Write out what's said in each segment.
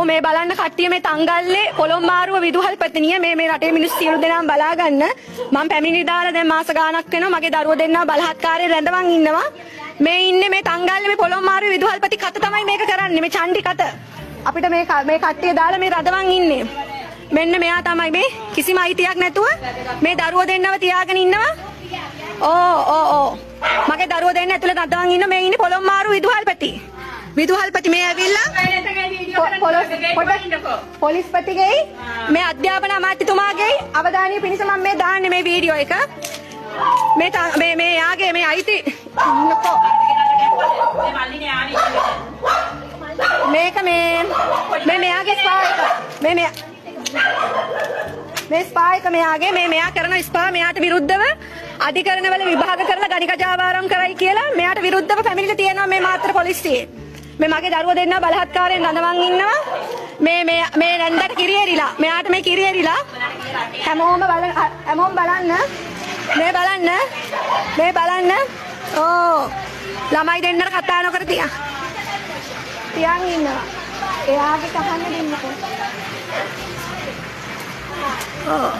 මේ බලන්න කට්ටිය මේ තංගල්ලේ පොළොම්මාරුව විදුහල්පතිනිය මේ රටේ මිනිස්සු සියලු දෙනාම බලා ගන්න මම පැමිණිලි දාලා දැන් මාස ගාණක් වෙනවා මගේ දරුවෝ දෙන්නා බලහත්කාරයෙන් රැඳවන් ඉන්නවා මේ ඉන්නේ මේ තංගල්ලේ මේ පොළොම්මාරුව විදුහල්පති කත තමයි මේක කරන්නේ මේ චණ්ඩි කත අපිට මේ කට්ටිය දාලා මේ රැඳවන් ඉන්නේ මෙන්න මෙයා තමයි මේ කිසිම අයිතියක් නැතුව මේ දරුවෝ දෙන්නව තියාගෙන ඉන්නවා ඕ මගේ දරුවෝ දෙන්න ඇතුළේ රැඳවන් ඉන්න මේ ඉන්නේ පොළොම්මාරුව විදුහල්පති මේ ඇවිල්ලා පොලිස්පතිගේ මේ අධ්‍යාපන අමාත්‍යතුමාගේ අවධානය පිණිස මම මේ දාන්නේ මේ වීඩියෝ එක මේ යාගේ මේ අයිති මේක මේ මෙයාගේ ස්පා එක මෙයාගේ මෙයා කරන ස්පා මෙයාට විරුද්ධව අධිකරණවල විභාග කරලා ගණික ජාවාරම් කරයි කියලා මෙයාට විරුද්ධව පැමිණිලි තියෙනවා මේ මාතර පොලිසියේ මේ මගේ දරුවෝ දෙන්න බලහත්කාරයෙන් රඳවන් ඉන්නවා මේ නැන්දට කිරියරිලා මෙයාට මේ කිරියරිලා හැමෝම බලන්න මේ බලන්න ඕ ළමයි දෙන්නට කතා නොකර තියන් ඉන්නවා එයාගේ කහන්න දෙන්නකෝ ඕ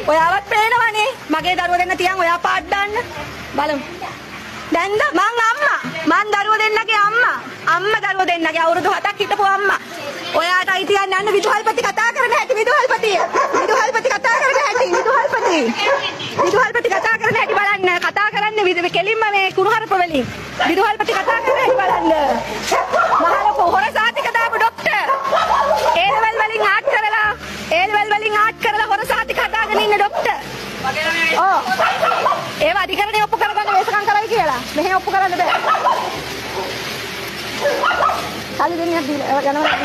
ඔයාවත් පේනවනේ මගේ දරුවෝ දෙන්න තියන් ඔයා පාඩ් දාන්න බලමු දැන්ද මං දරුවෝ දෙන්නගේ අම්මා දරුවෝ දෙන්නගේ අවුරුදු 7ක් හිටපු අම්මා ඔයාට අයිතියක් නැන්න විදුහල්පති කතා කරන හැටි විදුහල්පති කතා කරන හැටි බලන්න කතා කරන්නේ කෙලින්ම මේ කුණුහරුප වලින් විදුහල්පති කතා කරන හැටි බලන්න මහලොකු හොර සාතික දාපු ડોක්ටර් ඒලෙවල් වලින් ආට් කරලා හොර සාතික හදාගෙන ඉන්න ડોක්ටර් ඒව අධිකරණේ ඔප්පු කරගන්න වේසකම් කරයි කියලා මෙහෙ ඔප්පු කරන්න බෑ කල්ලි දෙන්නක් දීලා යනවා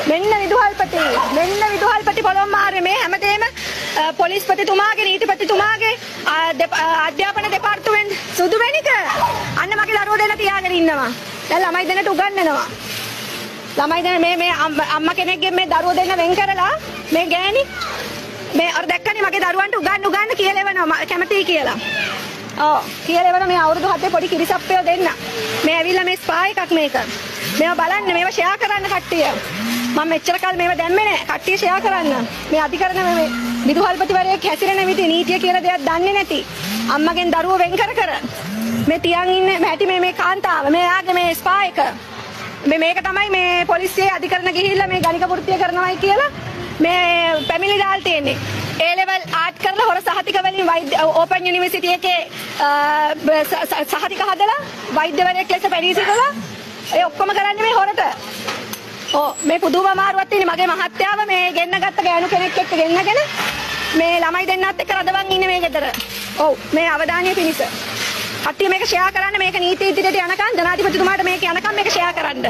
මෙන්න විදුහල්පති පොළොම්මාරුවේ මේ හැමදේම පොලිස්පතිතුමාගේ නීතිපතිතුමාගේ අධ්‍යාපන දෙපාර්තමේන්තු සුදු වෙනික අන්න මගේ දරුවෝ දෙන්න තියාගෙන ඉන්නවා දැන් ළමයි දෙන්නට උගන්වනවා ළමයි දෙන්න මේ අම්මා කෙනෙක්ගේ මේ දරුවෝ දෙන්න වෙන් කරලා මේ ගෑණි මේ අර දැක්කනේ මගේ දරුවන්ට උගන්න කියලෙවනවා කැමතියි කියලා කියලෙවන මේ අවුරුදු 7 පොඩි කිරිසප්පයෝ දෙන්න මේ ඇවිල්ලා මේ ස්පා එකක් මේවා බලන්න මේවා ෂෙයා කරන්න කට්ටිය මම මෙච්චර කල් මේවා දැම්මේ නැහැ කට්ටිය ෂෙයා කරන්න මේ අධිකරණ මේ විදුහල්පතිවරයෙක් හැසිරෙන විදිහ නීතිය කියලා දෙයක් දන්නේ නැති අම්මගෙන් දරුවෝ වෙන් කර මේ තියන් ඉන්න හැටි මේ කාන්තාව මෙයාගේ මේ ස්පා එක මේක තමයි මේ පොලිසියේ අධිකරණ ගිහිල්ලා මේ ගණික වෘත්තිය කරනවායි කියලා මේ පැමිණිලි දාලා තියෙන්නේ ඒ ලෙවල් ආට් කරලා හොර සහතික වලින් වෛද්‍ය ඕපන් යුනිවර්සිටි එකේ සහතික හදලා වෛද්‍යවරයෙක් ලෙස පැනී සිටලා ඒ ඔක්කොම කරන්නේ මේ හොරට මේ පුදුම අමාරුවක් තියෙන්නේ මගේ මහත්තයාව මේ ගෙන්නගත්ත ගෑනු කෙනෙක් එක්ක ගෙන්නගෙන මේ ළමයි දෙන්නත් එක්ක රඳවන් ඉන්නේ මේ ගෙදර මේ අවධානය පිණිස කට්ටිය මේක ෂෙයා කරන්න මේක නීති ඉදිරියට යනකම් ජනාධිපතිතුමාට මේක යනකම් මේක ෂෙයා කරන්න